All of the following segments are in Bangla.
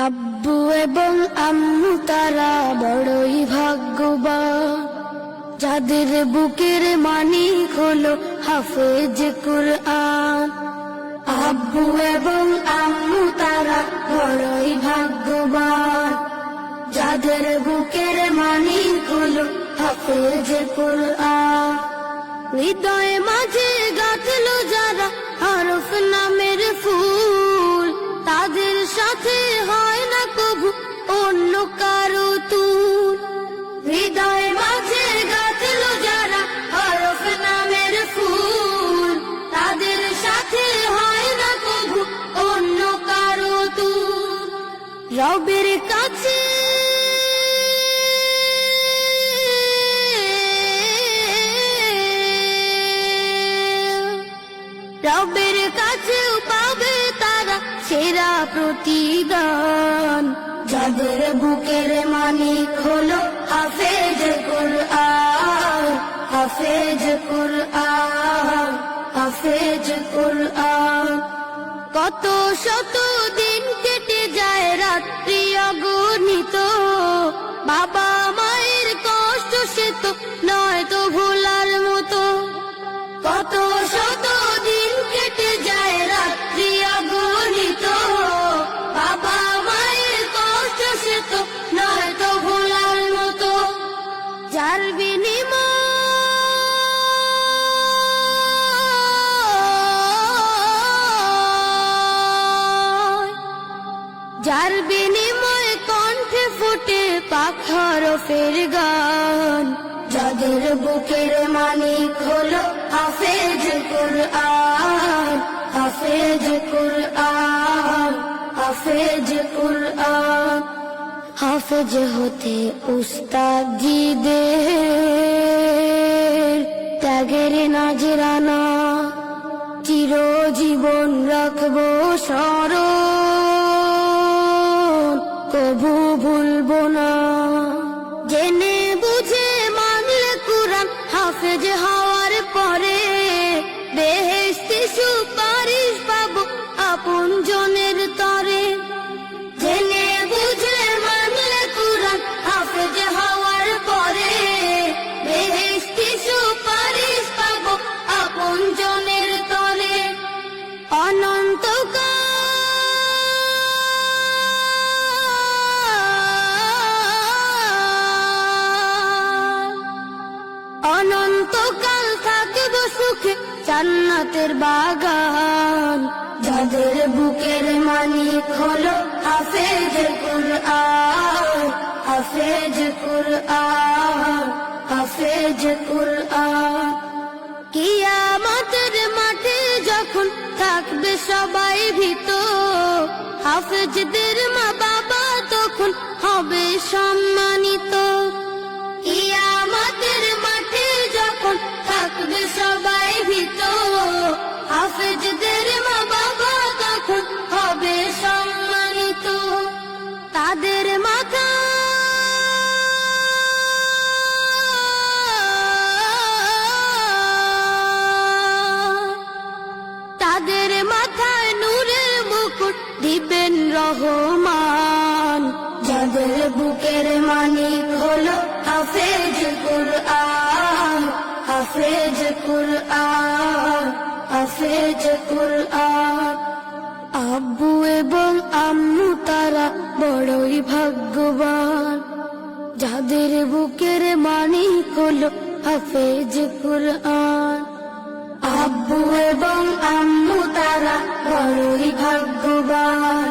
আব্বু এবং আম্মু তারা বড়ই ভাগ্যবান, যাদের বুকের মানিক হলো হাফেজ কুরআন। আব্বু এবং আম্মু তারা বড়ই ভাগ্যবান, যাদের বুকের মানিক হলো হাফেজ কুরআন। হৃদয়ে মাঝে গাঁথলো যারা হরফ নামের ফুল, তাদের সাথে হয় না কবু অন্য কারো তুল। হৃদয়ে মাঝে গাঁথলো যারা হরফ নামের ফুল, তাদের সাথে হয় না কবু অন্য কারো তুল। রবের কাছে রবের কাছেও পাবে তারা সেরা প্রতিদান, যাদের বুকের মানিক হলো হাফেজ কুরআন। হাফেজ কুরআন, হাফেজ কুরআন। কত শত দিন কেটে যায় রাত্রি অগণিত, বাবা মায়ের কষ্ট সে তো নয় তো ভোলার মতো। কত শত দিন কেটে যায় রাত্রি অগণিত, বাবা মায়ের কষ্ট সে তো নয় তো ভোলার মতো। যার বিনিময় কণ্ঠে ফুটে পাক হরফের গান, যাদের বুকের মানিক হলো হাফেজ কুরআন। হাফেজ কুরআন, হাফেজ কুরআন। হাফেজ হতে উস্তাদজিদের ত্যাগের নাজরানা চিরজীবন রাখবো স্মরণ, কবু ভুলবো না। জেনে বুঝে মানলে কুরআন হাফেজ হওয়ার পরে, বেহেশতে সুপারিশ পাবো আপন জনের তরে। জেনে বুঝে মানলে কুরআন হাফেজ হওয়ার পরে, বেহেশতে সুপারিশ পাবো আপন জনের তরে। অনন্তকাল অনন্তকাল থাকবো সুখে জান্নাতের বাগান, যাদের বুকের মানিক হলো হাফেজ কুরআন। হাফেজ কুরআন, হাফেজ কুরআন। কিয়ামতের মাঠে যখন থাকবে সবাই ভীত, হাফেজদের মা বাবা তখন হবে সম্মানিত। কিয়ামতের মাঠে যখন থাকবে সবাই ভীত, হাফেজদের মা বাবা তখন হবে সম্মানিত। তাদের মাথা তাদের মাথায় নূরের মুকুট দিবেন রহমান, যাদের বুকের মানিক হলো হাফেজ কুরআন। হাফেজ কুরআন, হাফেজ কুরআন। আব্বু এবং আম্মু তারা বড়ই ভাগ্যবান, যাদের বুকের মানিক হলো হাফেজ কুরআন। আব্বু এবং আম্মু তারা বড়ই ভাগ্যবান,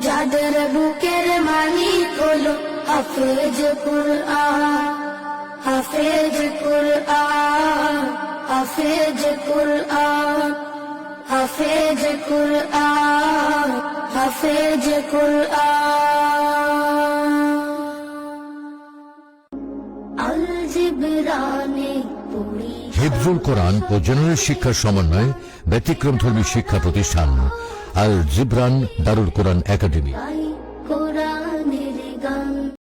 যাদের বুকের মানিক হলো হাফেজ কুরআন। হাফেজ কুরআন, হাফেজ কুরআন। হাফেজ কুরআন, হাফেজ কুরআন। আল জিবরানে পড়ি হিফজুল কোরআন ও জেনারেল শিক্ষার সমন্বয়ে ব্যতিক্রমধর্মী শিক্ষা প্রতিষ্ঠান আল জিবরান দারুল কোরআন একাডেমি।